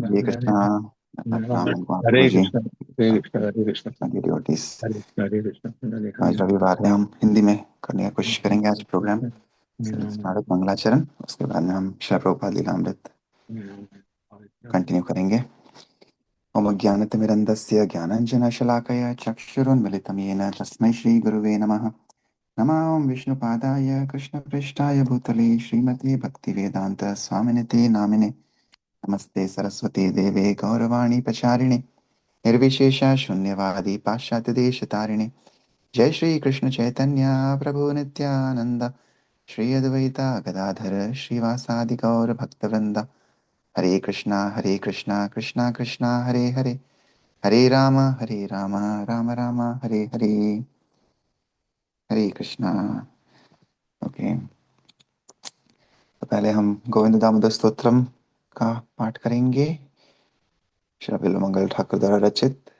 हरे कृष्णा। राम महाप्रभु हरे जी। कृष्ण हरे कृष्ण हरे Krishna devotees, हरे कृष्ण हरे कृष्ण हरे आज हरे रविवार है, हम हिंदी में करने की कोशिश करेंगे आज प्रोग्राम। स्टार्ट मंगलाचरण, उसके बाद में हम श्री प्रभुपाद लीलामृत कंटिन्यू करेंगे। ओम अज्ञानतिमिरन्धस्य ज्ञानाञ्जनशलाकया चक्षुरुन्मिलितं येन तस्मै श्रीगुरुवे नमः। नमः ओं विष्णुपादाय कृष्णपृष्ठाय भूतले श्रीमते भक्तिवेदान्त स्वामिनिते नामिने। नमस्ते सरस्वती देवे गौरवाणी प्रचारिणे, निर्विशेष शून्यवादी पाश्चात्यदेशतारिणे। जय श्री कृष्ण चैतन्य प्रभु नित्यानंद, श्री अद्वैता गदाधर श्रीवासादि गौर भक्तवृंद। हरे कृष्णा कृष्णा कृष्णा हरे हरे, हरे राम राम राम हरे हरे। हरे कृष्णा। ओके, तो पहले हम गोविंद दामोदर स्तोत्रम का पाठ करेंगे। श्री बिल्वमंगल ठाकुर द्वारा रचित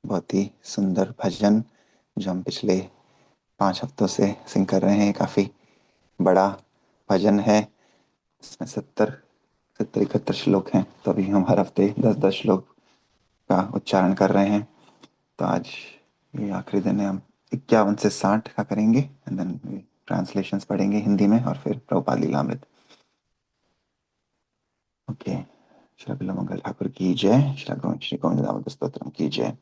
बहुत ही सुंदर भजन, जो हम पिछले 5 हफ्तों से सिंग कर रहे हैं। काफ़ी बड़ा भजन है, इसमें 71 श्लोक हैं, तो अभी हम हर हफ्ते 10-10 श्लोक का उच्चारण कर रहे हैं। तो आज ये आखिरी दिन है, हम 51 से 60 का करेंगे एंड देन ट्रांसलेशंस पढ़ेंगे हिंदी में और फिर प्रभुपाद लीलामृत। ओके, श्री बिल्वमंगल ठाकुर की जय, श्री गोविंद दामोदर स्तोत्रम की जय।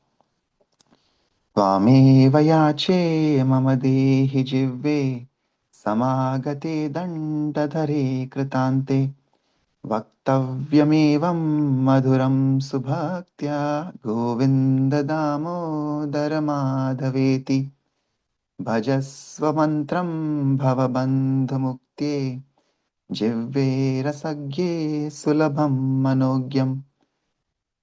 त्वामेव याचे मम देहि जिह्वे, समागते दण्डधरे कृतान्ते। वक्तव्यमेवं मधुरं सुभक्त्या, गोविन्द दामोदर माधवेति। भजस्व मन्त्रं भवबन्धमुक्त्ये, जिह्वे रसज्ञे सुलभं मनोज्ञं।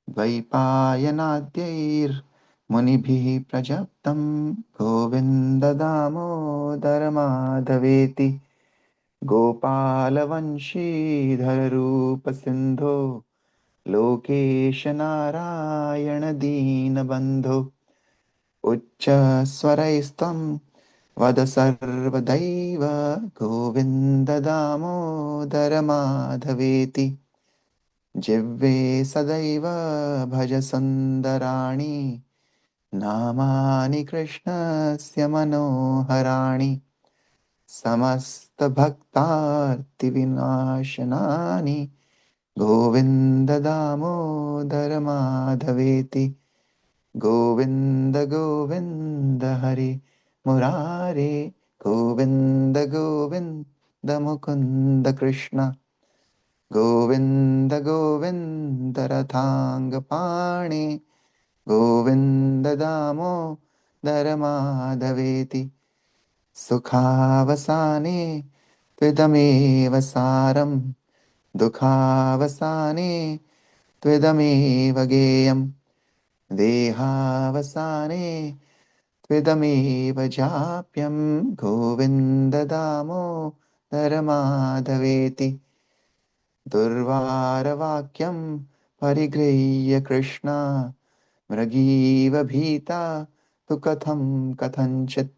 द्वैपायनाद्यैर्मुनिभिः प्रजप्तं, गोविन्द दामोदर माधवेति। गोपालवंशीधररूपसिन्धो, लोकेश नारायण दीनबन्धो। उच्चस्वरैस्त्वं वद सर्वदैव, गोविन्द दामोदर माधवेति। जिह्वे सदैव भज सुन्दराणि, नामानि कृष्णस्य मनोहराणि। समस्तभक्तार्तिविनाशनानि, गोविन्द दामोदर माधवेति। गोविन्द गोविन्द हरि मुरारे, गोविन्द गोविन्द मुकुन्द कृष्ण। गोविन्द गोविन्द रथाङ्गपाणे, गोविन्द दामोदर माधवेति। सुखावसाने त्विदमेव सारं, दुःखावसाने त्विदमेव गेयं। देहावसाने त्विदमेव जाप्यं, गोविन्द दामोदर माधवेति। दुर्वारवाक्यं परिगृह्य कृष्ण, मृगीव भीता तु कथं कथञ्चित्।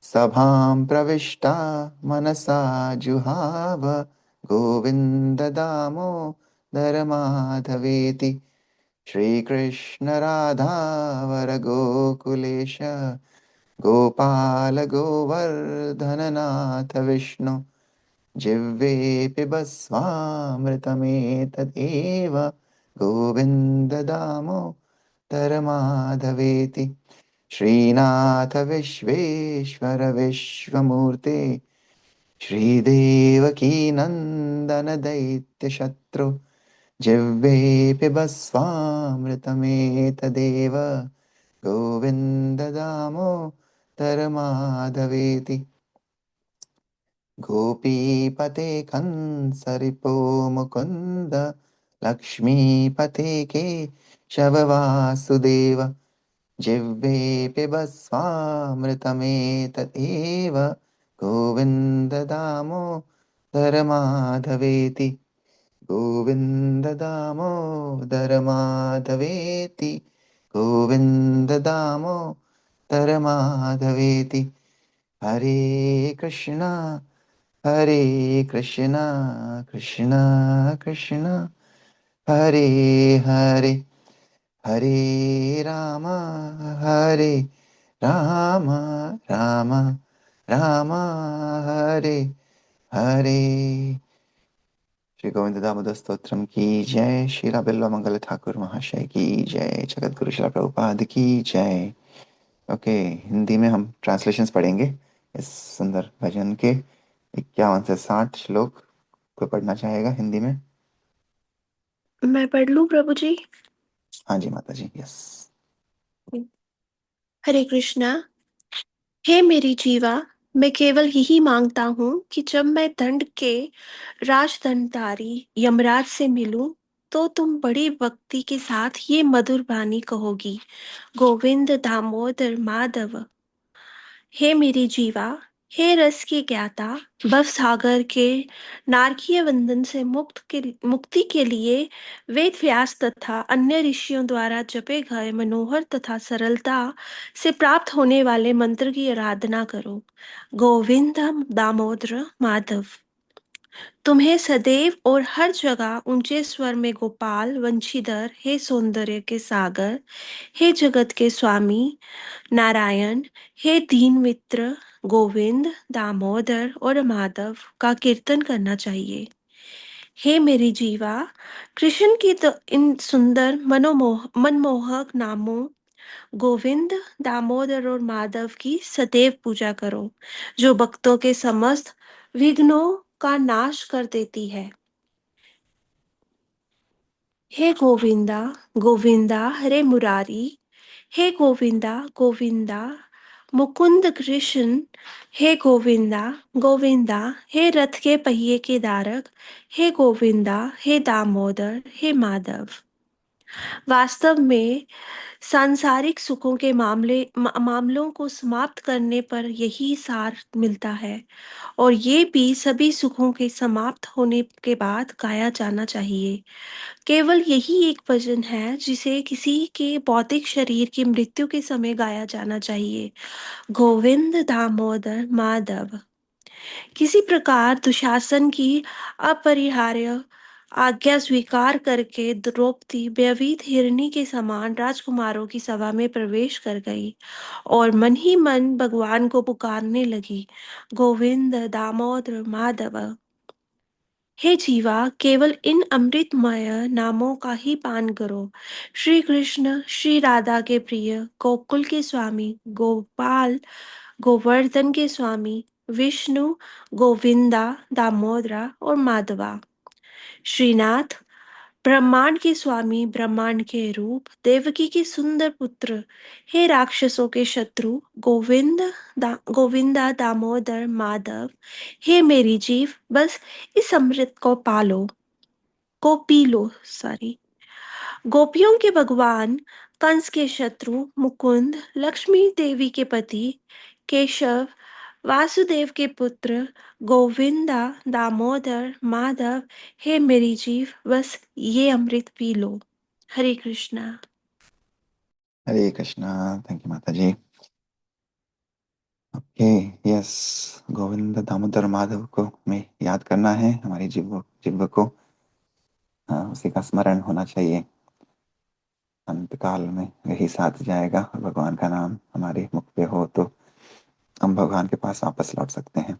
सभां प्रविष्टा मनसा जुहाव, गोविन्द दामोदर माधवेति। श्रीकृष्ण राधा वरगोकुलेश, गोपाल गोवर्धननाथ विष्णु। जिह्वे पिबस्वामृतमेतदेव, गोविन्द दामोदर माधवेति। श्रीनाथ विश्वेश्वर विश्वमूर्ते, श्रीदेवकी नन्दन दैत्यशत्रु। जिह्वे पिबस्वामृतमेतदेव, गोविन्द दामोदर माधवेति। गोपीपते कंसरिपो मुकुन्द, लक्ष्मीपते केशववासुदेव। जिह्वे पिबस्वामृतमेतदेव, गोविन्द दामोदर माधवेति। गोविन्द दामोदर माधवेति। गोविन्द दामोदर माधवेति। हरे कृष्णा हरे कृष्णा कृष्णा कृष्णा हरे हरे हरे राम हरे राम राम राम हरे हरे। श्री गोविंद दामोदर स्तोत्रम की जय। श्रीला बिल्वा मंगल ठाकुर महाशय की जय। जगत गुरु श्रीला प्रभुपाद की जय। ओके, हिंदी में हम ट्रांसलेशंस पढ़ेंगे इस सुंदर भजन के। 51 से 60 श्लोक कोई पढ़ना चाहेगा हिंदी में? मैं पढ़ लूं प्रभु जी। हाँ जी माता जी, यस। हरे कृष्णा। हे मेरी जीवा, मैं केवल यही मांगता हूँ कि जब मैं दंड के राजदंडारी यमराज से मिलूं तो तुम बड़ी भक्ति के साथ ये मधुर वाणी कहोगी, गोविंद दामोदर माधव। हे मेरी जीवा, हे रस के ज्ञाता, भव सागर के नारकीय बंधन से मुक्ति के लिए वेद व्यास तथा अन्य ऋषियों द्वारा जपे गए मनोहर तथा सरलता से प्राप्त होने वाले मंत्र की आराधना करो, गोविंद दामोदर माधव। तुम्हें सदैव और हर जगह ऊंचे स्वर में गोपाल वंशीधर, हे सौंदर्य के सागर, हे जगत के स्वामी नारायण, हे दीन मित्र गोविंद दामोदर और माधव का कीर्तन करना चाहिए। हे मेरी जीवा, कृष्ण की तो इन सुंदर मनमोहक नामों गोविंद दामोदर और माधव की सदैव पूजा करो, जो भक्तों के समस्त विघ्नों का नाश कर देती है। हे गोविंदा गोविंदा हरे मुरारी, हे गोविंदा गोविंदा मुकुंद कृष्ण, हे गोविंदा गोविंदा हे रथ के पहिए के धारक, हे गोविंदा हे दामोदर हे माधव। वास्तव में सांसारिक सुखों के मामलों को समाप्त करने पर यही सार मिलता है, और ये भी सभी सुखों के समाप्त होने के बाद गाया जाना चाहिए। केवल यही एक भजन है जिसे किसी के भौतिक शरीर की मृत्यु के समय गाया जाना चाहिए, गोविंद दामोदर माधव। किसी प्रकार दुशासन की अपरिहार्य आज्ञा स्वीकार करके द्रौपदी भयभीत हिरणी के समान राजकुमारों की सभा में प्रवेश कर गई और मन ही मन भगवान को पुकारने लगी, गोविंद दामोदर माधव। हे जीवा, केवल इन अमृतमय नामों का ही पान करो। श्री कृष्ण श्री राधा के प्रिय, गोकुल के स्वामी गोपाल, गोवर्धन के स्वामी विष्णु, गोविंदा दामोदरा और माधवा। श्रीनाथ ब्रह्मांड के स्वामी, ब्रह्मांड के रूप, देवकी के सुंदर पुत्र, हे राक्षसों के शत्रु गोविंदा दामोदर माधव। हे मेरी जीव, बस इस अमृत को पी लो, सॉरी। गोपियों के भगवान, कंस के शत्रु मुकुंद, लक्ष्मी देवी के पति केशव, वासुदेव के पुत्र गोविंदा दामोदर माधव। हे मेरी जीव, बस ये अमृत पी लो। हरे कृष्णा। हरे कृष्णा। थैंक यू माता जी। ओके, यस, गोविंद दामोदर माधव को हमें याद करना है, हमारी जिह्वा को उसी का स्मरण होना चाहिए। अंत काल में यही साथ जाएगा। भगवान का नाम हमारे मुख पे हो तो हम भगवान के पास वापस लौट सकते हैं,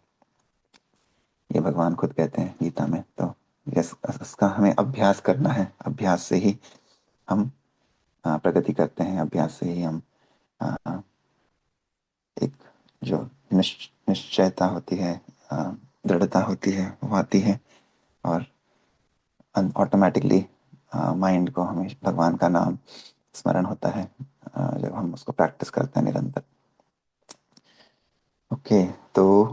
ये भगवान खुद कहते हैं गीता में। तो यस, इसका हमें अभ्यास करना है। अभ्यास से ही हम प्रगति करते हैं। अभ्यास से ही हम एक जो निश्चयता होती है, दृढ़ता होती है, वो आती है, और ऑटोमेटिकली माइंड को हमें भगवान का नाम स्मरण होता है जब हम उसको प्रैक्टिस करते हैं निरंतर। ओके, तो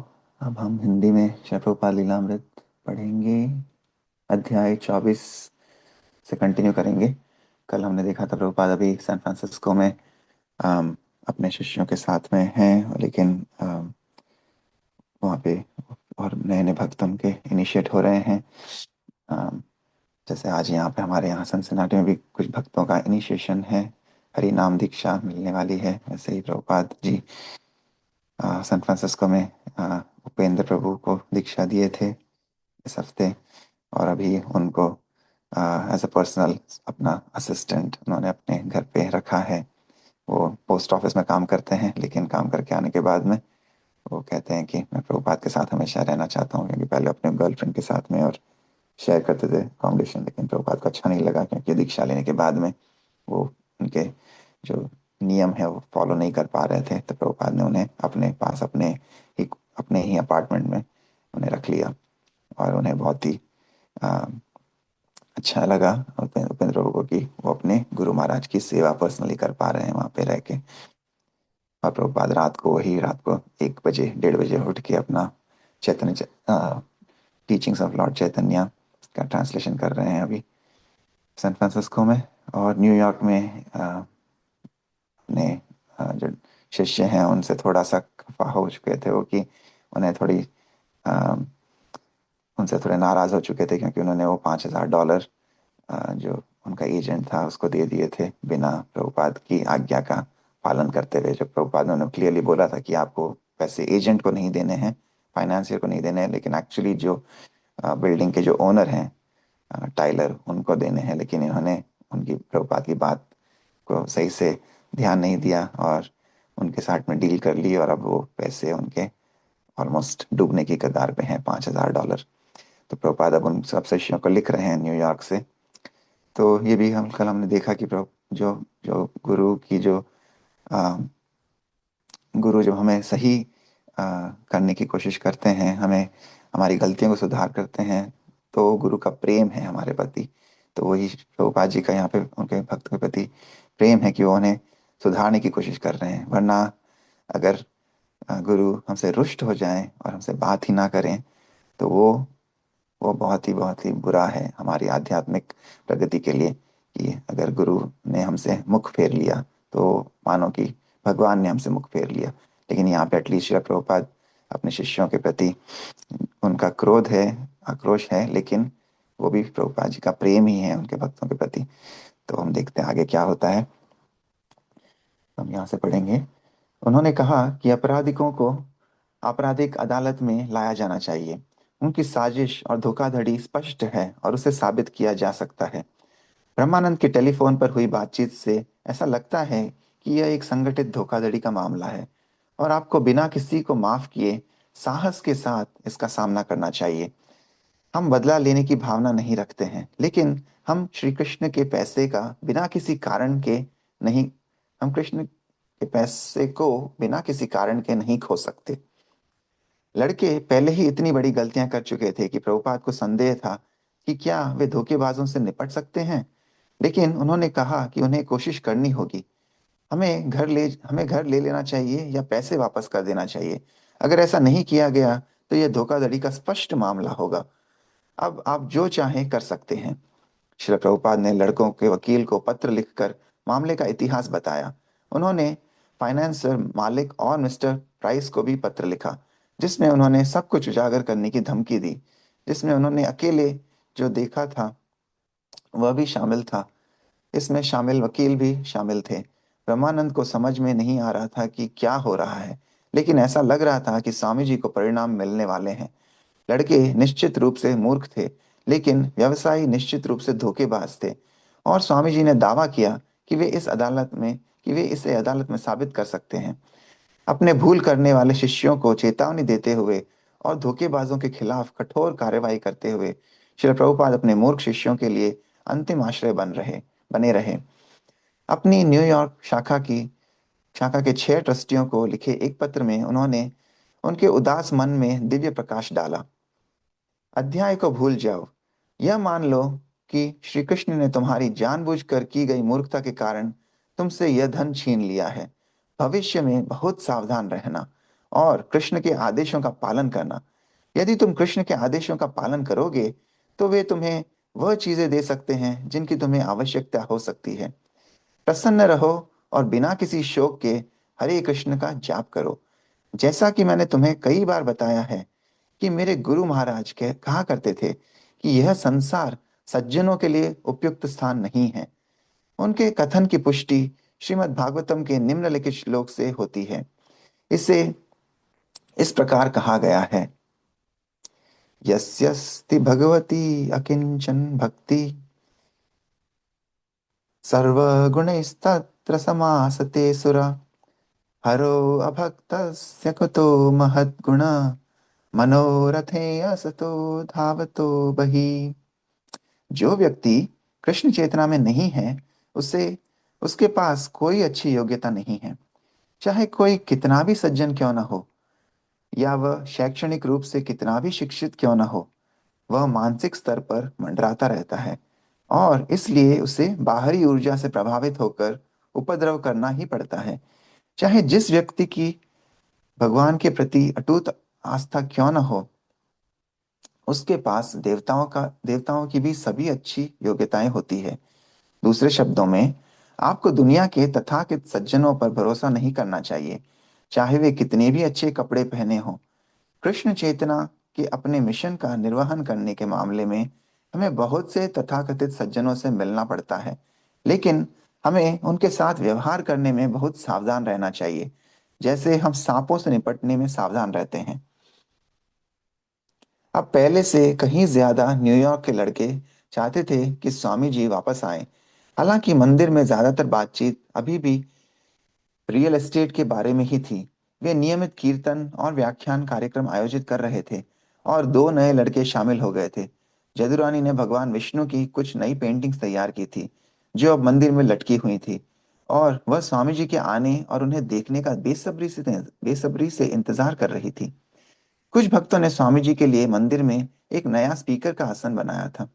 अब हम हिंदी में श्री प्रभुपाद लीलामृत पढ़ेंगे। अध्याय 24 से कंटिन्यू करेंगे। कल हमने देखा था प्रभुपाद अभी सैन फ्रांसिस्को में अपने शिष्यों के साथ में हैं, लेकिन वहाँ पे और नए नए भक्त उनके इनिशिएट हो रहे हैं। जैसे आज यहाँ पे हमारे यहाँ सनसनाटे में भी कुछ भक्तों का इनिशिएशन है, हरि नाम दीक्षा मिलने वाली है। वैसे ही प्रभुपाद जी सैन फ्रांसिस्को में उपेंद्र प्रभु को दीक्षा दिए थे इस हफ्ते, और अभी उनको एज अ पर्सनल अपना असिस्टेंट उन्होंने अपने घर पे रखा है। वो पोस्ट ऑफिस में काम करते हैं, लेकिन काम करके आने के बाद में वो कहते हैं कि मैं प्रभुपाद के साथ हमेशा रहना चाहता हूँ, क्योंकि पहले अपने गर्लफ्रेंड के साथ में और शेयर करते थे अकोमोडेशन, लेकिन प्रभुपाद को अच्छा नहीं लगा, क्योंकि दीक्षा लेने के बाद में वो उनके जो नियम है वो फॉलो नहीं कर पा रहे थे। तो प्रभुपाद ने उन्हें अपने पास ही अपने ही अपार्टमेंट में उन्हें रख लिया, और उन्हें बहुत ही आ, अच्छा लगा उपेंद्र प्रभु को कि वो अपने गुरु महाराज की सेवा पर्सनली कर पा रहे हैं वहाँ पे रह के। और प्रभुपाद रात को 1 बजे 1:30 बजे उठ के अपना चैतन्य टीचिंग्स ऑफ लॉर्ड चैतन्य का ट्रांसलेशन कर रहे हैं अभी सैन फ्रांसिस्को में। और न्यूयॉर्क में अपने जो शिष्य हैं उनसे थोड़ा सा खफा हो चुके थे वो, कि उन्हें थोड़ी अ, उनसे थोड़े नाराज हो चुके थे, क्योंकि उन्होंने वो $5,000 जो उनका एजेंट था उसको दे दिए थे बिना प्रभुपाद की आज्ञा का पालन करते हुए। जब प्रभुपाद ने उन्हें क्लियरली बोला था कि आपको पैसे एजेंट को नहीं देने हैं, फाइनेंसियर को नहीं देने हैं, लेकिन एक्चुअली जो बिल्डिंग के जो ओनर हैं टाइलर, उनको देने हैं। लेकिन इन्होंने उनकी प्रभुपाद की बात को सही से ध्यान नहीं दिया और उनके साथ में डील कर ली, और अब वो पैसे उनके ऑलमोस्ट डूबने की कगार पे हैं, $5,000। तो प्रभुपाद अब उन सब शिष्यों को लिख रहे हैं न्यूयॉर्क से। तो ये भी हमने देखा कि जो जो गुरु की जो आ, गुरु जब हमें सही करने की कोशिश करते हैं, हमें हमारी गलतियों को सुधार करते हैं, तो गुरु का प्रेम है हमारे प्रति। तो वही प्रभुपाद जी का यहाँ पे उनके भक्त के प्रति प्रेम है कि वो उन्हें सुधारने की कोशिश कर रहे हैं। वरना अगर गुरु हमसे रुष्ट हो जाएं और हमसे बात ही ना करें, तो वो बहुत ही बुरा है हमारी आध्यात्मिक प्रगति के लिए। कि अगर गुरु ने हमसे मुख फेर लिया, तो मानो कि भगवान ने हमसे मुख फेर लिया। लेकिन यहाँ पे एटलीस्ट श्रील प्रभुपाद अपने शिष्यों के प्रति, उनका क्रोध है, आक्रोश है, लेकिन वो भी प्रभुपाद जी का प्रेम ही है उनके भक्तों के प्रति। तो हम देखते हैं आगे क्या होता है। हम यहाँ से पढ़ेंगे। उन्होंने कहा कि अपराधिकों को आपराधिक अदालत में लाया जाना चाहिए। उनकी साजिश और धोखाधड़ी स्पष्ट है और उसे साबित किया जा सकता है। ब्रह्मानंद के टेलीफोन पर हुई बातचीत से ऐसा लगता है कि यह एक संगठित धोखाधड़ी का मामला है, और आपको बिना किसी को माफ किए साहस के साथ इसका सामना करना चाहिए। हम बदला लेने की भावना नहीं रखते हैं, लेकिन हम श्री कृष्ण के पैसे का बिना किसी कारण के नहीं हम कृष्ण के पैसे को बिना किसी कारण के नहीं खो सकते। लड़के पहले ही इतनी बड़ी गलतियां कर चुके थे कि प्रभुपाद को संदेह था कि क्या वे धोखेबाजों से निपट सकते हैं। लेकिन उन्होंने कहा कि उन्हें कोशिश करनी होगी। हमें घर ले लेना चाहिए या पैसे वापस कर देना चाहिए। अगर ऐसा नहीं किया गया तो यह धोखाधड़ी का स्पष्ट मामला होगा। अब आप जो चाहें कर सकते हैं। श्री प्रभुपाद ने लड़कों के वकील को पत्र लिखकर मामले का इतिहास बताया। उन्होंने फाइनेंसर मालिक और मिस्टर प्राइस को भी पत्र लिखा, जिसमें उन्होंने सब कुछ उजागर करने की धमकी दी, जिसमें उन्होंने अकेले जो देखा था वह भी शामिल था। इसमें शामिल वकील भी शामिल थे। ब्रह्मानंद को समझ में नहीं आ रहा था कि क्या हो रहा है, लेकिन ऐसा लग रहा था कि स्वामी जी को परिणाम मिलने वाले हैं। लड़के निश्चित रूप से मूर्ख थे, लेकिन व्यवसायी निश्चित रूप से धोखेबाज थे। और स्वामी जी ने दावा किया कि वे इसे अदालत में साबित कर सकते हैं। अपने भूल करने वाले शिष्यों को चेतावनी देते हुए और धोखेबाजों के खिलाफ कठोर कार्रवाई करते हुए श्री प्रभुपाद अपने मूर्ख शिष्यों के लिए अंतिम आश्रय बने रहे। अपनी न्यूयॉर्क शाखा के 6 ट्रस्टियों को लिखे एक पत्र में उन्होंने उनके उदास मन में दिव्य प्रकाश डाला। अध्याय को भूल जाओ। यह मान लो कि श्री कृष्ण ने तुम्हारी जानबूझकर की गई मूर्खता के कारण तुमसे यह धन छीन लिया है। भविष्य में बहुत सावधान रहना और कृष्ण के आदेशों का पालन करना। यदि तुम कृष्ण के आदेशों का पालन करोगे, तो वे तुम्हें वह चीजें दे सकते हैं जिनकी तुम्हें आवश्यकता हो सकती है। प्रसन्न रहो और बिना किसी शोक के हरे कृष्ण का जाप करो। जैसा कि मैंने तुम्हें कई बार बताया है कि मेरे गुरु महाराज कहा करते थे कि यह संसार सज्जनों के लिए उपयुक्त स्थान नहीं है। उनके कथन की पुष्टि श्रीमद् भागवतम के निम्नलिखित श्लोक से होती है। इसे इस प्रकार कहा गया है, यस्यस्ति भगवती अकिंचन भक्ति सर्वगुणैस्तत्र समासते सुरा, हरो अभक्तस्य कुतो महद्गुण, मनोरथे असतो धावतो बहि। जो व्यक्ति कृष्ण चेतना में नहीं है, उसे उसके पास कोई अच्छी योग्यता नहीं है, चाहे कोई कितना भी सज्जन क्यों न हो, या वह शैक्षणिक रूप से कितना भी शिक्षित क्यों न हो। वह मानसिक स्तर पर मंडराता रहता है, और इसलिए उसे बाहरी ऊर्जा से प्रभावित होकर उपद्रव करना ही पड़ता है। चाहे जिस व्यक्ति की भगवान के प्रति अटूट आस्था क्यों न हो, उसके पास देवताओं की भी सभी अच्छी योग्यताएं होती है। दूसरे शब्दों में, आपको दुनिया के तथाकथित सज्जनों पर भरोसा नहीं करना चाहिए, चाहे वे कितने भी अच्छे कपड़े पहने हों। कृष्ण चेतना के अपने मिशन का निर्वहन करने के मामले में हमें बहुत से तथाकथित सज्जनों से मिलना पड़ता है, लेकिन हमें उनके साथ व्यवहार करने में बहुत सावधान रहना चाहिए, जैसे हम सांपों से निपटने में सावधान रहते हैं। अब पहले से कहीं ज्यादा न्यूयॉर्क के लड़के चाहते थे कि स्वामी जी वापस आए। हालांकि मंदिर में ज्यादातर बातचीत अभी भी रियल एस्टेट के बारे में ही थी। वे नियमित कीर्तन और व्याख्यान कार्यक्रम आयोजित कर रहे थे, और दो नए लड़के शामिल हो गए थे। जदुरानी ने भगवान विष्णु की कुछ नई पेंटिंग्स तैयार की थी, जो अब मंदिर में लटकी हुई थी, और वह स्वामी जी के आने और उन्हें देखने का बेसब्री से इंतजार कर रही थी। कुछ भक्तों ने स्वामी जी के लिए मंदिर में एक नया स्पीकर का आसन बनाया था।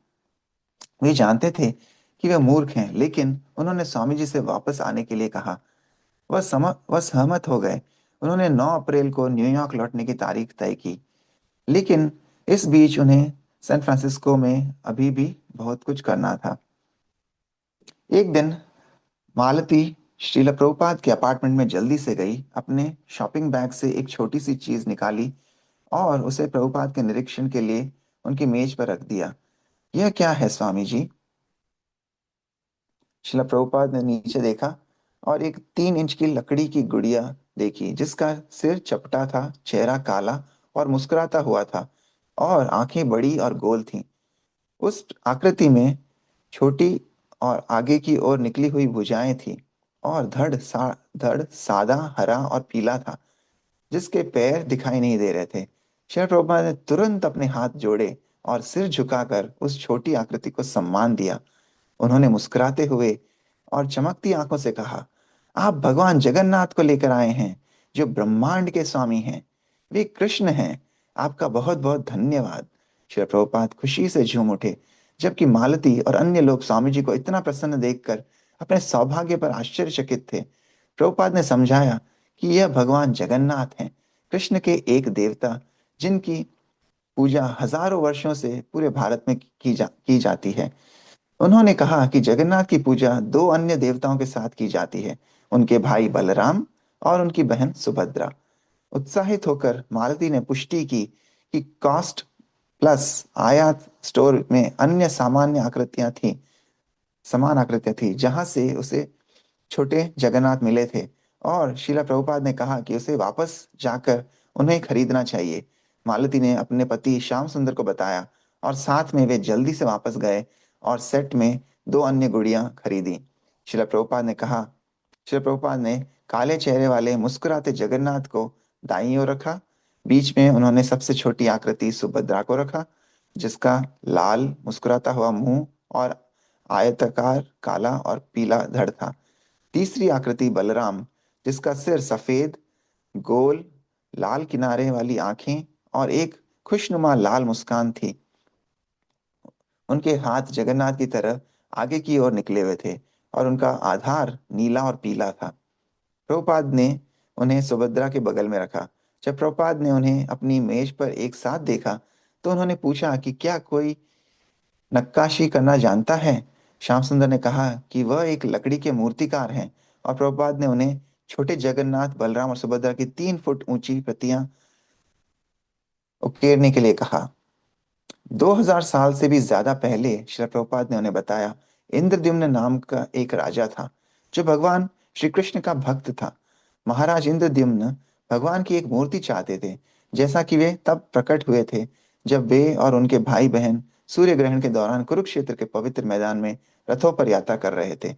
वे जानते थे कि वे मूर्ख हैं, लेकिन उन्होंने स्वामी जी से वापस आने के लिए कहा। वह सहमत हो गए। उन्होंने 9 अप्रैल को न्यूयॉर्क लौटने की तारीख तय की, लेकिन इस बीच उन्हें सैन फ्रांसिस्को में अभी भी बहुत कुछ करना था। एक दिन मालती श्रील प्रभुपाद के अपार्टमेंट में जल्दी से गई, अपने शॉपिंग बैग से एक छोटी सी चीज निकाली और उसे प्रभुपाद के निरीक्षण के लिए उनकी मेज पर रख दिया। यह क्या है स्वामी जी? शिला प्रभुपाद ने नीचे देखा और एक 3 इंच की लकड़ी की गुड़िया देखी, जिसका सिर चपटा था, चेहरा काला और मुस्कुराता हुआ था, और आंखें बड़ी और गोल थीं। उस आकृति में छोटी और आगे की ओर निकली हुई भुजाएं थीं, और धड़ सादा, हरा और पीला था, जिसके पैर दिखाई नहीं दे रहे थे। शिला प्रभुपाद ने तुरंत अपने हाथ जोड़े और सिर झुकाकर उस छोटी आकृति को सम्मान दिया। उन्होंने मुस्कुराते हुए और चमकती आंखों से कहा, आप भगवान जगन्नाथ को लेकर आए हैं, जो ब्रह्मांड के स्वामी हैं। वे कृष्ण हैं। आपका बहुत बहुत धन्यवाद। श्री प्रभुपाद खुशी से झूम उठे, जबकि मालती और अन्य लोग स्वामी जी को इतना प्रसन्न देखकर अपने सौभाग्य पर आश्चर्यचकित थे। प्रभुपाद ने समझाया कि यह भगवान जगन्नाथ हैं, कृष्ण के एक देवता, जिनकी पूजा हजारों वर्षों से पूरे भारत में की जाती है। उन्होंने कहा कि जगन्नाथ की पूजा दो अन्य देवताओं के साथ की जाती है, उनके भाई बलराम और उनकी बहन सुभद्रा। उत्साहित होकर मालती ने पुष्टि की कि कॉस्ट प्लस आयात स्टोर में अन्य समान आकृतियां थी, जहां से उसे छोटे जगन्नाथ मिले थे, और शिला प्रभुपाद ने कहा कि उसे वापस जाकर उन्हें खरीदना चाहिए। मालती ने अपने पति श्याम सुंदर को बताया, और साथ में वे जल्दी से वापस गए और सेट में दो अन्य गुड़ियां खरीदी। शिला प्रभुपाद ने कहा शिला प्रभुपाद ने काले चेहरे वाले मुस्कुराते जगन्नाथ को दाईं ओर रखा। बीच में उन्होंने सबसे छोटी आकृति सुभद्रा को रखा, जिसका लाल मुस्कुराता हुआ मुंह और आयताकार काला और पीला धड़ था। तीसरी आकृति बलराम, जिसका सिर सफेद, गोल, लाल किनारे वाली आंखें और एक खुशनुमा लाल मुस्कान थी। उनके हाथ जगन्नाथ की तरह आगे की ओर निकले हुए थे, और उनका आधार नीला और पीला था। प्रभुपाद ने उन्हें सुभद्रा के बगल में रखा। जब प्रभुपाद ने उन्हें अपनी मेज पर एक साथ देखा, तो उन्होंने पूछा कि क्या कोई नक्काशी करना जानता है। श्याम सुंदर ने कहा कि वह एक लकड़ी के मूर्तिकार हैं, और प्रभुपाद ने उन्हें छोटे जगन्नाथ, बलराम और सुभद्रा की 3 फुट ऊंची प्रतियां उकेरने के लिए कहा। 2000 साल से भी ज्यादा पहले श्री प्रभुपाद ने उन्हें बताया, इंद्रद्युम्न नाम का एक राजा था, जो भगवान श्री कृष्ण का भक्त था। महाराज इंद्रद्युम्न भगवान की एक मूर्ति चाहते थे, जैसा कि वे तब प्रकट हुए थे जब वे और उनके भाई बहन सूर्य ग्रहण के दौरान कुरुक्षेत्र के पवित्र मैदान में रथों पर यात्रा कर रहे थे।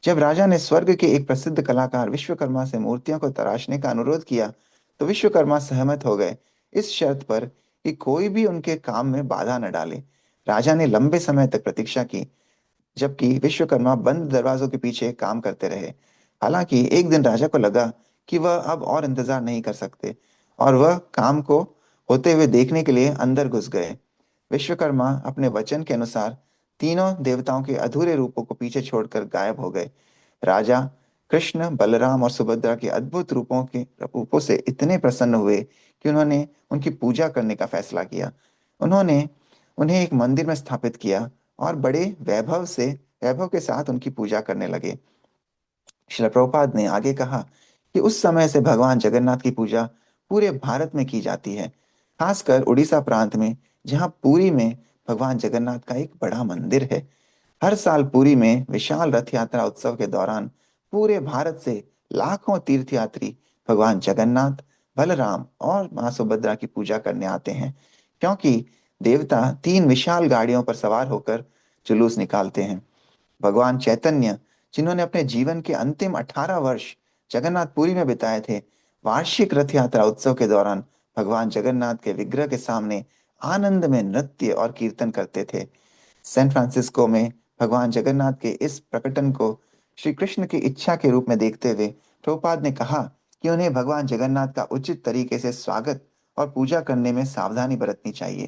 जब राजा ने स्वर्ग के एक प्रसिद्ध कलाकार विश्वकर्मा से मूर्तियों को तराशने का अनुरोध किया, तो विश्वकर्मा सहमत हो गए, इस शर्त पर कि कोई भी उनके काम में बाधा न डाले। राजा ने लंबे समय तक प्रतीक्षा की, जबकि विश्वकर्मा बंद दरवाजों के पीछे काम करते रहे। हालांकि एक दिन राजा को लगा कि वह अब और इंतजार नहीं कर सकते, और वह काम को होते हुए देखने के लिए अंदर घुस गए। विश्वकर्मा अपने वचन के अनुसार तीनों देवताओं के अधूरे रूपों को पीछे छोड़कर गायब हो गए। राजा कृष्ण, बलराम और सुभद्रा के अद्भुत रूपों से इतने प्रसन्न हुए कि उन्होंने उनकी पूजा करने का फैसला किया। उन्होंने उन्हें एक मंदिर में स्थापित किया और बड़े वैभव के साथ उनकी पूजा करने लगे। श्रील प्रभुपाद ने आगे कहा कि उस समय से भगवान जगन्नाथ की पूजा पूरे भारत में की जाती है, खासकर उड़ीसा प्रांत में, जहाँ पुरी में भगवान जगन्नाथ का एक बड़ा मंदिर है। हर साल पुरी में विशाल रथ यात्रा उत्सव के दौरान पूरे भारत से लाखों तीर्थयात्री भगवान जगन्नाथ, बलराम और मां सुभद्रा की पूजा करने आते हैं, क्योंकि देवता तीन विशाल गाड़ियों पर सवार होकर जुलूस निकालते हैं। भगवान चैतन्य, जिन्होंने अपने जीवन के अंतिम 18 वर्ष जगन्नाथपुरी में बिताए थे, वार्षिक रथ यात्रा उत्सव के दौरान भगवान जगन्नाथ के विग्रह के सामने आनंद में नृत्य और कीर्तन करते थे। सैन फ्रांसिस्को में भगवान जगन्नाथ के इस प्रकटन को श्री कृष्ण की इच्छा के रूप में देखते हुए प्रभुपाद ने कहा कि उन्हें भगवान जगन्नाथ का उचित तरीके से स्वागत और पूजा करने में सावधानी बरतनी चाहिए।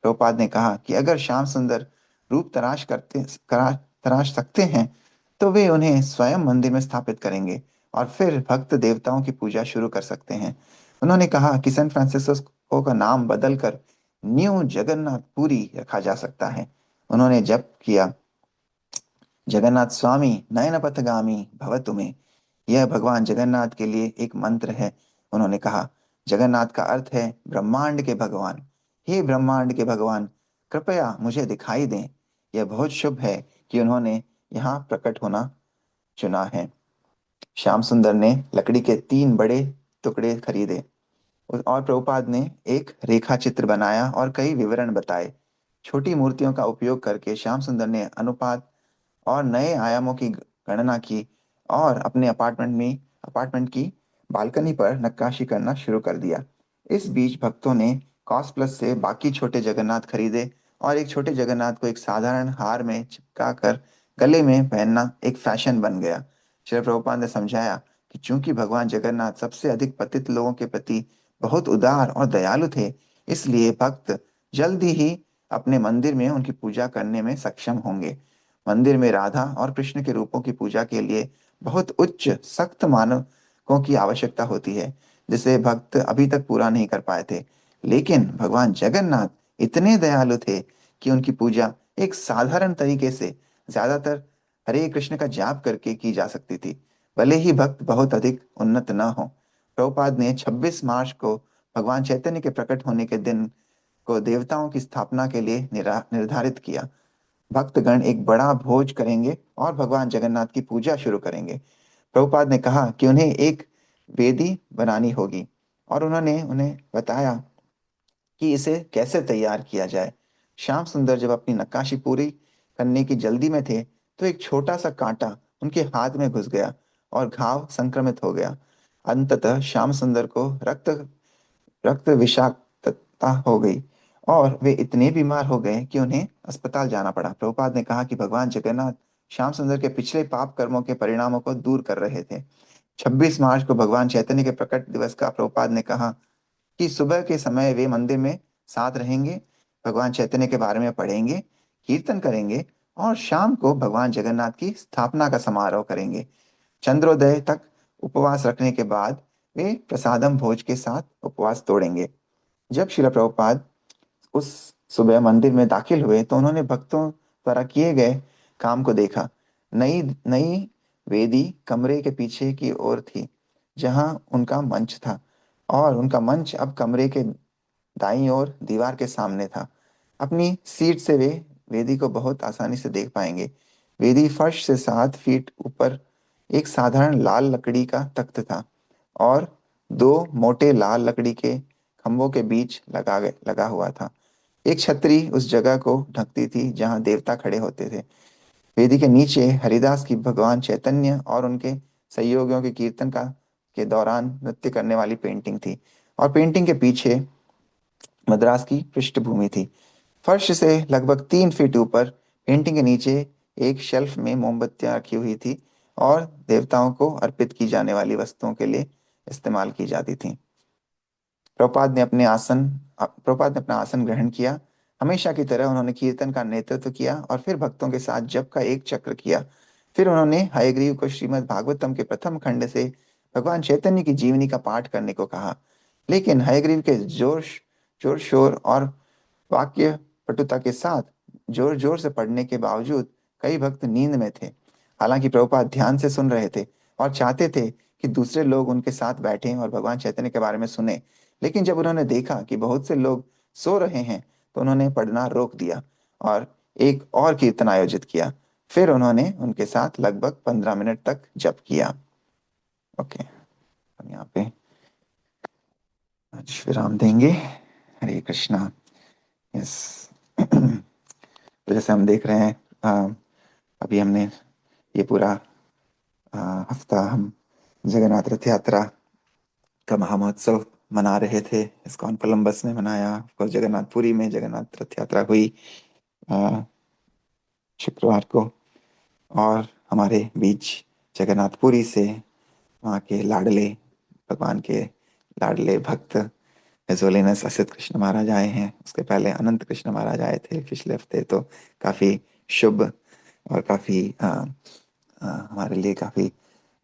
प्रभुपाद ने कहा कि अगर श्याम सुंदर रूप तराश सकते हैं, तो वे उन्हें स्वयं मंदिर में स्थापित करेंगे और फिर भक्त देवताओं की पूजा शुरू कर सकते हैं। उन्होंने कहा कि सैन फ्रांसिस्को का नाम बदलकर न्यू जगन्नाथ पुरी रखा जा सकता है। उन्होंने जप किया, जगन्नाथ स्वामी नयन पथगामी भव तुम्हें। यह भगवान जगन्नाथ के लिए एक मंत्र है। उन्होंने कहा, जगन्नाथ का अर्थ है ब्रह्मांड के भगवान। हे ब्रह्मांड के भगवान, कृपया मुझे दिखाई दें। यह बहुत शुभ है कि उन्होंने यहाँ प्रकट होना चुना है। श्याम सुंदर ने लकड़ी के 3 बड़े टुकड़े खरीदे और प्रभुपाद ने एक रेखा चित्र बनाया और कई विवरण बताए। छोटी मूर्तियों का उपयोग करके श्याम सुंदर ने अनुपात और नए आयामों की गणना की और अपने अपार्टमेंट की बालकनी पर नक्काशी करना शुरू कर दिया। इस बीच भक्तों ने कॉस्ट प्लस से बाकी छोटे जगन्नाथ खरीदे और एक छोटे जगन्नाथ को एक साधारण हार में चिपका कर गले में पहनना एक फैशन बन गया। श्री प्रभुपाद ने समझाया कि चूंकि भगवान जगन्नाथ सबसे अधिक पतित लोगों के प्रति बहुत उदार और दयालु थे, इसलिए भक्त जल्दी ही अपने मंदिर में उनकी पूजा करने में सक्षम होंगे। मंदिर में राधा और कृष्ण के रूपों की पूजा के लिए बहुत उच्च सख्त मानकों की आवश्यकता होती है, जिसे भक्त अभी तक पूरा नहीं कर पाए थे। लेकिन भगवान जगन्नाथ इतने दयालु थे कि उनकी पूजा एक साधारण तरीके से, ज्यादातर हरे कृष्ण का जाप करके की जा सकती थी, भले ही भक्त बहुत अधिक उन्नत न हो। प्रभुपाद ने 26 मार्च को भगवान चैतन्य के प्रकट होने के दिन को देवताओं की स्थापना के लिए निर्धारित किया। भक्तगण एक बड़ा भोज करेंगे और भगवान जगन्नाथ की पूजा शुरू करेंगे। प्रभुपाद ने कहा कि उन्हें एक वेदी बनानी होगी और उन्होंने उन्हें बताया कि इसे कैसे तैयार किया जाए। श्याम सुंदर जब अपनी नक्काशी पूरी करने की जल्दी में थे, तो एक छोटा सा कांटा उनके हाथ में घुस गया और घाव संक्रमित हो गया। अंततः श्याम सुंदर को रक्त विषाक्तता हो गई और वे इतने बीमार हो गए कि उन्हें अस्पताल जाना पड़ा। प्रभुपाद ने कहा कि भगवान जगन्नाथ श्याम सुंदर के पिछले पाप कर्मों के परिणामों को दूर कर रहे थे। 26 मार्च को भगवान चैतन्य के प्रकट दिवस का प्रभुपाद ने कहा कि सुबह के समय वे मंदिर में साथ रहेंगे, भगवान चैतन्य के बारे में पढ़ेंगे, कीर्तन करेंगे और शाम को भगवान जगन्नाथ की स्थापना का समारोह करेंगे। चंद्रोदय तक उपवास रखने के बाद वे प्रसादम भोज के साथ उपवास तोड़ेंगे। जब शिला प्रभुपाद उस सुबह मंदिर में दाखिल हुए, तो उन्होंने भक्तों द्वारा किए गए काम को देखा। नई नई वेदी कमरे के पीछे की ओर थी, जहां उनका मंच था, और उनका मंच अब कमरे के दाईं ओर दीवार के सामने था। अपनी सीट से वे वेदी को बहुत आसानी से देख पाएंगे। वेदी फर्श से 7 फीट ऊपर एक साधारण लाल लकड़ी का तख्त था और दो मोटे लाल लकड़ी के खंभों के बीच लगा हुआ था। एक छतरी उस जगह को ढकती थी जहां देवता खड़े होते थे। वेदी के नीचे हरिदास की भगवान चैतन्य और उनके सहयोगियों के कीर्तन का के दौरान नृत्य करने वाली पेंटिंग थी, और पेंटिंग के पीछे मद्रास की पृष्ठभूमि थी। फर्श से लगभग 3 फीट ऊपर पेंटिंग के नीचे एक शेल्फ में मोमबत्तियां रखी हुई थी और देवताओं को अर्पित की जाने वाली वस्तुओं के लिए इस्तेमाल की जाती थी। प्रभुपाद ने अपना आसन ग्रहण किया। हमेशा की तरह उन्होंने कीर्तन का नेतृत्व किया और फिर भक्तों के साथ जप का एक चक्र किया। फिर उन्होंने हयग्रीव को श्रीमद् भागवतम के प्रथम खंड से भगवान चैतन्य की जीवनी का पाठ करने को कहा। लेकिन हयग्रीव के जोर शोर और वाक्य पटुता के साथ जोर जोर से पढ़ने के बावजूद कई भक्त नींद में थे। हालांकि प्रभुपाद ध्यान से सुन रहे थे और चाहते थे कि दूसरे लोग उनके साथ बैठें और भगवान चैतन्य के बारे में सुने। लेकिन जब उन्होंने देखा कि बहुत से लोग सो रहे हैं, तो उन्होंने पढ़ना रोक दिया और एक और कीर्तन आयोजित किया। फिर उन्होंने उनके साथ लगभग 15 मिनट तक जप किया। ओके, हम यहाँ पे आज विराम देंगे। हरे कृष्णा। यस। तो जैसे हम देख रहे हैं, अभी हमने ये पूरा हफ्ता हम जगन्नाथ रथ यात्रा का महामहोत्सव मना रहे थे। इस्कॉन कोलंबस में मनाया, ऑफकोर्स जगन्नाथपुरी में जगन्नाथ रथ यात्रा हुई अ, शुक्रवार को। और हमारे बीच जगन्नाथपुरी से वहाँ के लाडले भगवान के लाडले भक्त हिज होलीनेस असित कृष्ण महाराज आए हैं। उसके पहले अनंत कृष्ण महाराज आए थे पिछले हफ्ते। तो काफी शुभ और काफी हमारे लिए काफी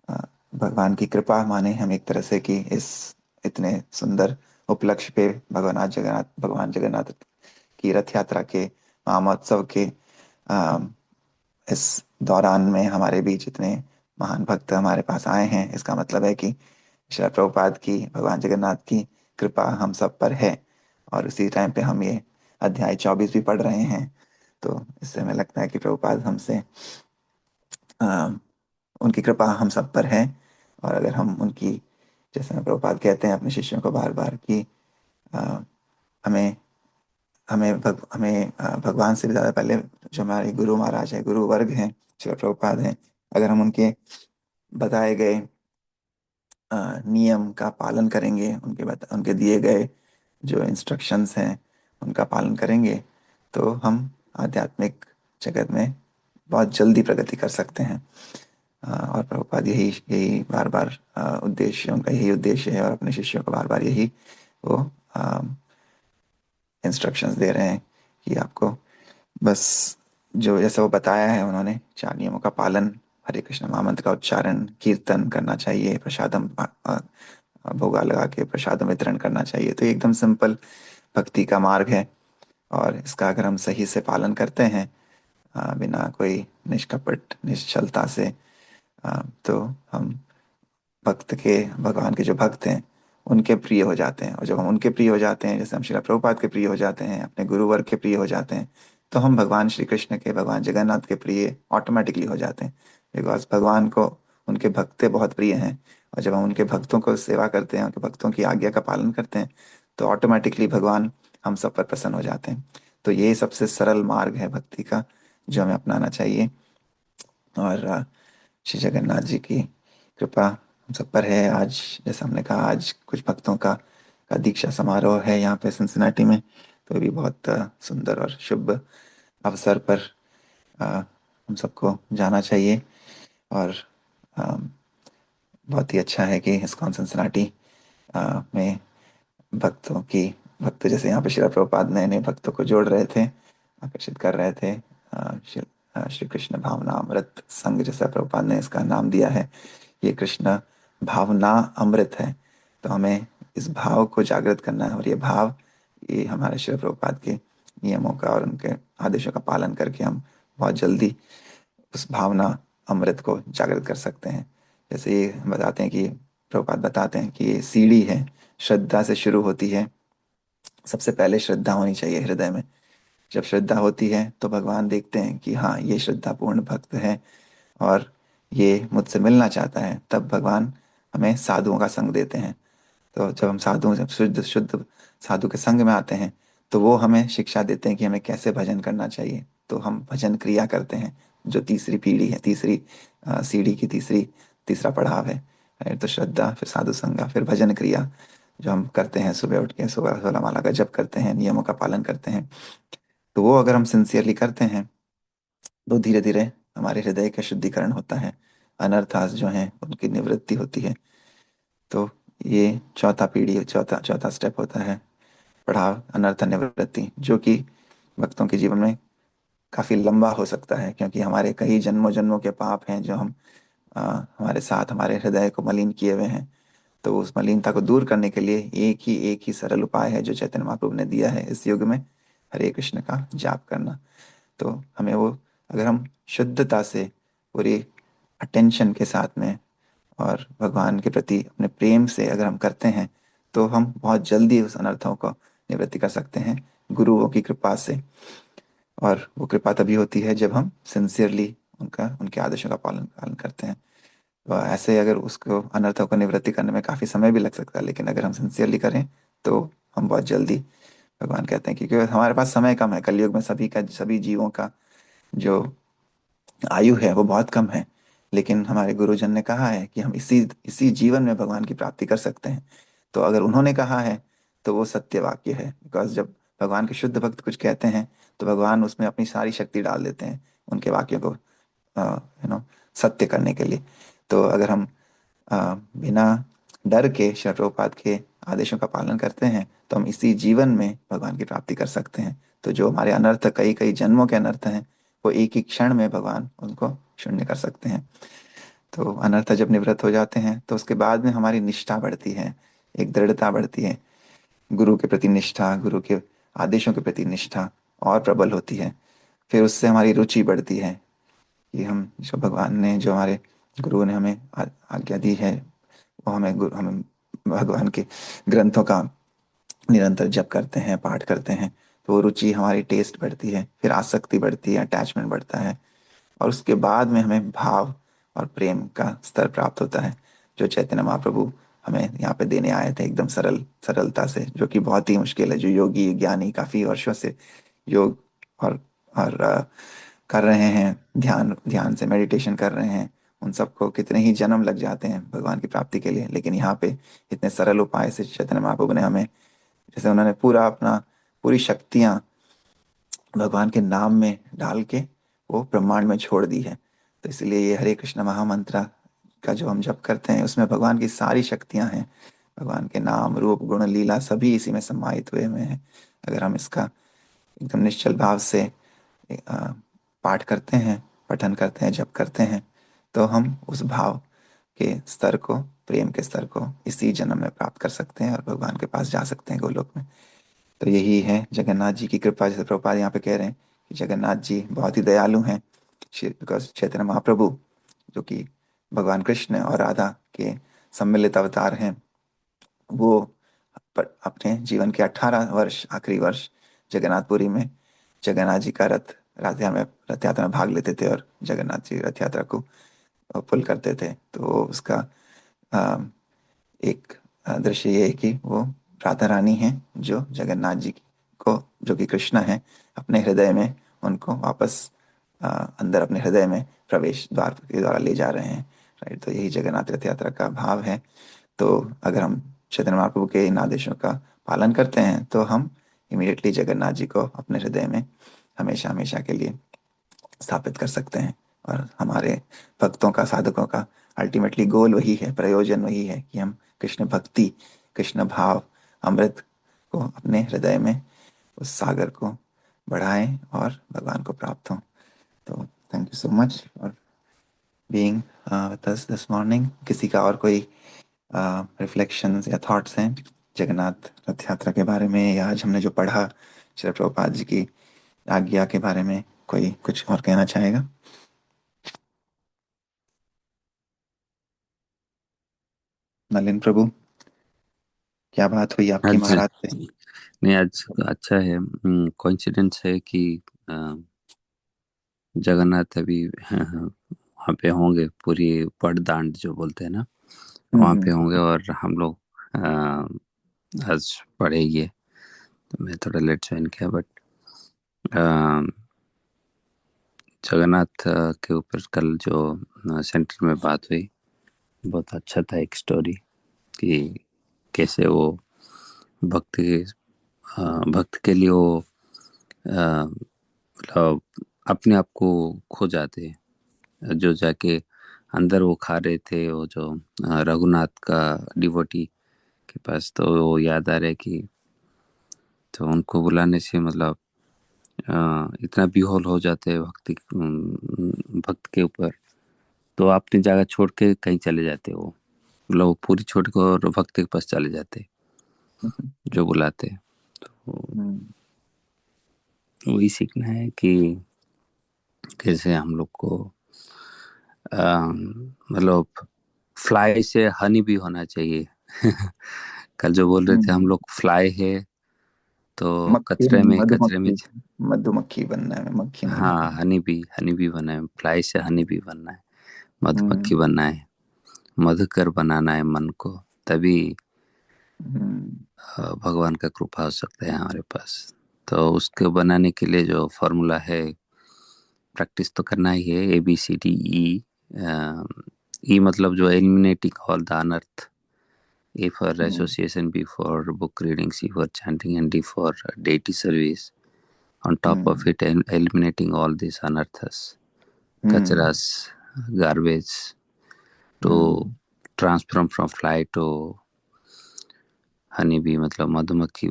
अ, भगवान की कृपा माने हम एक तरह से कि इस इतने सुंदर उपलक्ष्य पे भगवान जगन्नाथ की रथ यात्रा के महामहोत्सव के अ, इस दौरान में हमारे बीच इतने महान भक्त हमारे पास आए हैं। इसका मतलब है कि श्रील प्रभुपाद की, भगवान जगन्नाथ की कृपा हम सब पर है। और उसी टाइम पे हम ये अध्याय 24 भी पढ़ रहे हैं। तो इससे हमें लगता है कि प्रभुपाद हमसे अ, उनकी कृपा हम सब पर है। और अगर हम उनकी, जैसे प्रभुपाद कहते हैं अपने शिष्यों को बार बार कि अ, हमें भगवान से भी ज्यादा पहले जो हमारे गुरु महाराज है, गुरु वर्ग हैं, श्रील प्रभुपाद हैं, अगर हम उनके बताए गए नियम का पालन करेंगे, उनके दिए गए जो इंस्ट्रक्शंस हैं उनका पालन करेंगे, तो हम आध्यात्मिक जगत में बहुत जल्दी प्रगति कर सकते हैं। और प्रभुपाद यही यही बार बार उद्देश्य, उनका यही उद्देश्य है और अपने शिष्यों को बार बार यही वो इंस्ट्रक्शंस दे रहे हैं कि आपको बस जो जैसे वो बताया है उन्होंने 4 नियमों का पालन, हरे कृष्ण महामंत्र का उच्चारण, कीर्तन करना चाहिए, प्रसादम भोगा लगा के प्रसादम वितरण करना चाहिए। तो ये एकदम सिंपल भक्ति का मार्ग है। और इसका अगर हम सही से पालन करते हैं बिना कोई निष्कपट निश्चलता से, तो हम भगवान के जो भक्त हैं उनके प्रिय हो जाते हैं। और जब हम उनके प्रिय हो जाते हैं, जैसे हम श्रील प्रभुपाद के प्रिय हो जाते हैं, अपने गुरुवर के प्रिय हो जाते हैं, तो हम भगवान श्री कृष्ण के, भगवान जगन्नाथ के प्रिय ऑटोमेटिकली हो जाते हैं। बिकॉज भगवान को उनके भक्त बहुत प्रिय हैं। और जब हम उनके भक्तों को सेवा करते हैं, उनके भक्तों की आज्ञा का पालन करते हैं, तो ऑटोमेटिकली भगवान हम सब पर प्रसन्न हो जाते हैं। तो ये सबसे सरल मार्ग है भक्ति का, जो हमें अपनाना चाहिए। और श्री जगन्नाथ जी की कृपा हम सब पर है। आज जैसा हमने कहा, आज कुछ भक्तों का दीक्षा समारोह है यहाँ पे सिंसिनाटी में। तो ये भी बहुत सुंदर और शुभ अवसर पर अ, हम सबको जाना चाहिए। और अ, बहुत ही अच्छा है कि इस्कॉन सिंसिनाटी में भक्त जैसे यहाँ पे श्रील प्रभुपाद नए नए भक्तों को जोड़ रहे थे, आकर्षित कर रहे थे। श्री कृष्ण भावना अमृत संघ जैसा प्रभुपाद ने इसका नाम दिया है। ये कृष्ण भावना अमृत है। तो हमें इस भाव को जागृत करना है। और ये भाव, ये हमारे श्री प्रभुपाद के नियमों का और उनके आदेशों का पालन करके हम बहुत जल्दी उस भावना अमृत को जागृत कर सकते हैं। जैसे ये हम बताते हैं कि प्रभुपाद बताते हैं कि ये सीढ़ी है, श्रद्धा से शुरू होती है। सबसे पहले श्रद्धा होनी चाहिए हृदय में। जब श्रद्धा होती है तो भगवान देखते हैं कि हाँ, ये श्रद्धापूर्ण भक्त है और ये मुझसे मिलना चाहता है। तब भगवान हमें साधुओं का संग देते हैं। तो जब शुद्ध शुद्ध साधु के संग में आते हैं, तो वो हमें शिक्षा देते हैं कि हमें कैसे भजन करना चाहिए। तो हम भजन क्रिया करते हैं, जो तीसरी पीढ़ी है, तीसरी सीढ़ी की तीसरा पड़ाव है। तो श्रद्धा, फिर साधु संगा, फिर भजन क्रिया, जो हम करते हैं सुबह उठ के, सुबह सोलह माला का जप करते हैं, नियमों का पालन करते हैं। तो वो अगर हम सिंसियरली करते हैं, तो धीरे धीरे हमारे हृदय का शुद्धिकरण होता है, अनर्थास जो हैं उनकी निवृत्ति होती है। तो ये चौथा पीढ़ी, चौथा चौथा स्टेप होता है, पड़ाव अनर्थ निवृत्ति, जो कि भक्तों के जीवन में काफी लंबा हो सकता है, क्योंकि हमारे कई जन्मों जन्मों के पाप हैं जो हम हमारे साथ हमारे हृदय को मलिन किए हुए हैं। तो उस मलिनता को दूर करने के लिए एक ही सरल उपाय है जो चैतन्य महाप्रभु ने दिया है इस युग में, हरे कृष्ण का जाप करना। तो हमें वो, अगर हम शुद्धता से, पूरी अटेंशन के साथ में और भगवान के प्रति अपने प्रेम से अगर हम करते हैं, तो हम बहुत जल्दी उस अनर्थों को निवृत्ति कर सकते हैं गुरुओं की कृपा से। और वो कृपा तभी होती है जब हम सिंसियरली उनके आदेशों का पालन पालन करते हैं। तो ऐसे अगर उसको अनर्थों को निवृत्ति करने में काफी समय भी लग सकता है, लेकिन अगर हम सिंसियरली करें तो हम बहुत जल्दी, भगवान कहते हैं, क्योंकि हमारे पास समय कम है, कलयुग में सभी जीवों का जो आयु है वो बहुत कम है। लेकिन हमारे गुरुजन ने कहा है कि हम इसी इसी जीवन में भगवान की प्राप्ति कर सकते हैं। तो अगर उन्होंने कहा है तो वो सत्य वाक्य है, बिकॉज जब भगवान के शुद्ध भक्त कुछ कहते हैं, तो भगवान उसमें अपनी सारी शक्ति डाल देते हैं उनके वाक्यों को सत्य करने के लिए। तो अगर हम बिना डर के शरणोपात के आदेशों का पालन करते हैं, तो हम इसी जीवन में भगवान की प्राप्ति कर सकते हैं। तो जो हमारे अनर्थ, कई कई जन्मों के अनर्थ हैं, वो एक ही क्षण में भगवान उनको शून्य कर सकते हैं। तो अनर्थ जब निवृत्त हो जाते हैं, तो उसके बाद में हमारी निष्ठा बढ़ती है, एक दृढ़ता बढ़ती है, गुरु के प्रति निष्ठा, गुरु के आदेशों के प्रति निष्ठा और प्रबल होती है। फिर उससे हमारी रुचि बढ़ती है कि हम, जो भगवान ने, जो हमारे गुरु ने हमें आज्ञा दी है, वो हमें भगवान के ग्रंथों का निरंतर जप करते हैं, पाठ करते हैं, तो वो रुचि, हमारी टेस्ट बढ़ती है, फिर आसक्ति बढ़ती है, अटैचमेंट बढ़ता है। और उसके बाद में हमें भाव और प्रेम का स्तर प्राप्त होता है, जो चैतन्य महाप्रभु हमें यहाँ पे देने आए थे, एकदम सरलता से, जो कि बहुत ही मुश्किल है। जो योगी ज्ञानी काफी वर्षों से योग और कर रहे हैं, ध्यान ध्यान से मेडिटेशन कर रहे हैं, उन सबको कितने ही जन्म लग जाते हैं भगवान की प्राप्ति के लिए। लेकिन यहाँ पे इतने सरल उपाय से चैतन्य महाप्रभु ने हमें, जैसे उन्होंने पूरी शक्तियां भगवान के नाम में डाल के वो ब्रह्मांड में छोड़ दी है। तो इसलिए ये हरे कृष्ण महामंत्र का जो हम जप करते हैं, उसमें भगवान की सारी शक्तियां हैं, भगवान के नाम रूप गुण लीला सभी इसी में समाहित हुए हैं। अगर हम इसका एकदम निश्चल भाव से अ, पाठ करते हैं, पठन करते हैं, जप करते हैं, तो हम उस भाव के स्तर को, प्रेम के स्तर को इसी जन्म में प्राप्त कर सकते हैं और भगवान के पास जा सकते हैं गोलोक में। तो यही है जगन्नाथ जी की कृपा। जैसे प्रभुपाद यहाँ पे कह रहे हैं कि जगन्नाथ जी बहुत ही दयालु हैं, बिकॉज चैतन्य महाप्रभु, जो कि भगवान कृष्ण और राधा के सम्मिलित अवतार हैं, वो अपने जीवन के 18 वर्ष, आखिरी वर्ष जगन्नाथपुरी में जगन्नाथ जी का रथ यात्रा में भाग लेते थे, और जगन्नाथ जी रथ यात्रा को पुल करते थे। तो उसका अ, एक दृश्य ये है कि वो राधा रानी हैं, जो जगन्नाथ जी को, जो कि कृष्ण है, अपने हृदय में उनको वापस अंदर अपने हृदय में प्रवेश द्वार के द्वारा ले जा रहे हैं। राइट, तो यही जगन्नाथ रथ यात्रा का भाव है। तो अगर हम चैतन्य महाप्रभु के इन आदेशों का पालन करते हैं, तो हम इमीडिएटली जगन्नाथ जी को अपने हृदय में हमेशा हमेशा के लिए स्थापित कर सकते हैं। और हमारे भक्तों का, साधकों का अल्टीमेटली गोल वही है, प्रयोजन वही है कि हम कृष्ण भक्ति, कृष्ण भाव, अमृत को अपने हृदय में, उस सागर को बढ़ाएं और भगवान को प्राप्त हों। तो thank you so much for being with us this morning. किसी का और कोई रिफ्लेक्शंस या थॉट्स हैं जगन्नाथ रथ यात्रा के बारे में, या आज हमने जो पढ़ा श्री प्रभुपाद जी की आज्ञा के बारे में, कोई कुछ और कहना चाहेगा? नलिन प्रभु, क्या बात हुई आपकी आज महाराज से? नहीं, आज अच्छा है। कोइंसिडेंस है कि अ, जगन्नाथ अभी वहाँ पे होंगे, पूरी पट दांड जो बोलते हैं ना, वहाँ पे हम्म। होंगे। और हम लोग आज पढ़े ये, तो मैं थोड़ा लेट ज्वाइन किया, बट जगन्नाथ के ऊपर कल जो सेंटर में बात हुई, बहुत अच्छा था। एक स्टोरी कि कैसे वो भक्त के भक्त के लिए वो मतलब अपने आप को खो जाते हैं। जो जाके अंदर वो खा रहे थे, वो जो रघुनाथ का डिवोटी के पास, तो वो याद आ रहा है कि तो उनको बुलाने से मतलब इतना बिहोल हो जाते हैं भक्ति भक्त के ऊपर, तो अपनी जगह छोड़ के कहीं चले जाते हो, मतलब वो पूरी छोड़ के और भक्त के पास चले जाते जो बुलाते। तो वही सीखना है कि कैसे हम लोग को मतलब फ्लाई से हनी भी होना चाहिए। कल जो बोल रहे थे हम लोग फ्लाई है, तो मक्खी कचरे में मधुमक्खी, मधुमक्खी बनना है, मक्खी नहीं हाँ, बनना। हनी भी बनना है, फ्लाई से हनी भी बनना है, हम्म। मधुमक्खी बनना है, मधुकर बनाना है मन को, तभी हम्म। भगवान का कृपा हो सकता है हमारे पास। तो उसको बनाने के लिए जो फॉर्मूला है, प्रैक्टिस तो करना ही है। ABCDE। ई मतलब जो एलिमिनेटिंग ऑल द अनर्थ, A for association, B for book reading, C for chanting, and D for deity service. On top of hmm. it, eliminating all these anarthas, hmm. kacharas, garbage, to hmm. transform from fly to honey bee, मतलब मधुमक्खी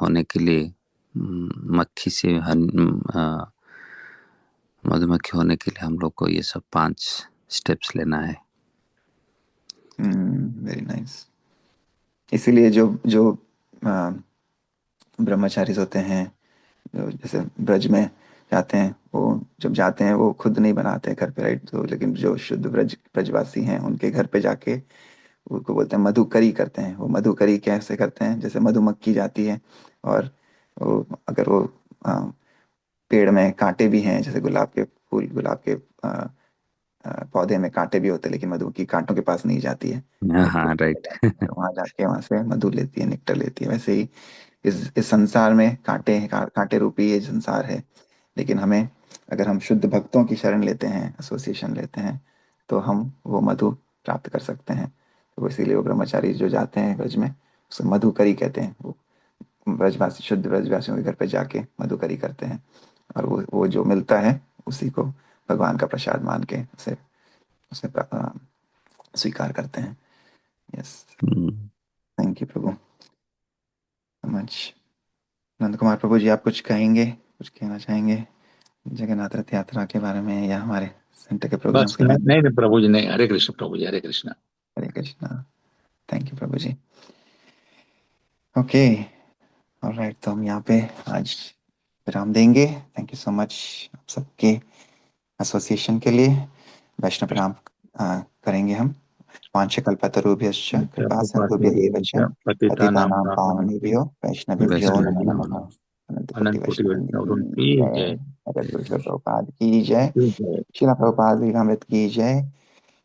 होने के लिए मक्खी से मधुमक्खी होने के लिए हम लोग को ये सब 5 स्टेप्स लेना है। Very nice. इसीलिए जो जो ब्रह्मचारी होते हैं, जो जैसे ब्रज में जाते हैं, वो जब जाते हैं वो खुद नहीं बनाते हैं घर पे, राइट? तो लेकिन जो शुद्ध ब्रजवासी हैं उनके घर पे जाके उसको बोलते हैं मधुकरी करते हैं। वो मधुकरी कैसे करते हैं? जैसे मधुमक्खी जाती है और वो अगर वो आ, पेड़ में कांटे भी हैं, जैसे गुलाब के फूल, गुलाब के पौधे में कांटे भी होते हैं, लेकिन मधुमक्खी कांटों के पास नहीं जाती है, हाँ राइट? वो हाँ, राइट। वहां जाके वहां से मधु लेती है, नेक्टर लेती है। वैसे ही इस संसार में कांटे हैं, कांटे रूपी ये संसार है। लेकिन हमें, अगर हम शुद्ध भक्तों की शरण लेते हैं, एसोसिएशन लेते हैं, तो हम वो मधु प्राप्त कर सकते हैं। तो इसीलिए वो ब्रह्मचारी जो जाते हैं ब्रज में, उसे मधुकरी कहते हैं। वो ब्रजवासी, शुद्ध ब्रजवासियों के घर पे जाके मधुकरी करते हैं, और वो जो मिलता है उसी को भगवान का प्रसाद मान के उसे उसे स्वीकार करते हैं। यस। हम्म, थैंक यू प्रभु, मच। नंद कुमार प्रभु जी, आप कुछ कहेंगे, कुछ कहना चाहेंगे जगन्नाथ रथ यात्रा के बारे में, या हमारे सेंटर के बस प्रोग्राम्स के नहीं बारे में? नहीं नहीं, प्रभु जी नहीं, हरे कृष्ण प्रभु जी, हरे कृष्ण। हरे कृष्णा। थैंक यू प्रभु जी। ओके, ऑलराइट, तो हम यहाँ पे आज विराम देंगे। थैंक यू सो मच आप सबके एसोसिएशन के लिए। वैष्णव प्रणाम करेंगे हम। वाञ्छकल्पतरुभ्यश्च कृपा सिन्धुभ्य च पतितानां पतितानां पावनेभ्यो पावनेभ्यो वैष्णवेभ्यो नमो वैष्णव नमः। नमः। अनंत कोटि अनंत कोटि वैष्णव वैष्णव की की जय। जय। जगत गुरु शिल प्रभुपाद की जय। जय शिला प्रभुपाद लीलामृत की जय।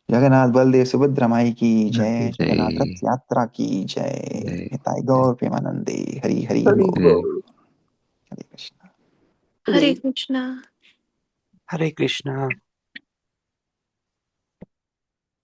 जगन्नाथ बलदेव सुभद्रा माई की जय। जगन्नाथ जय रथ यात्रा की जय। जय निताई जय। गौर प्रेमानंदे। हरि हरि हरि बोल। हरे बोल। हरे कृष्ण। हरे कृष्णा। हरे कृष्णा।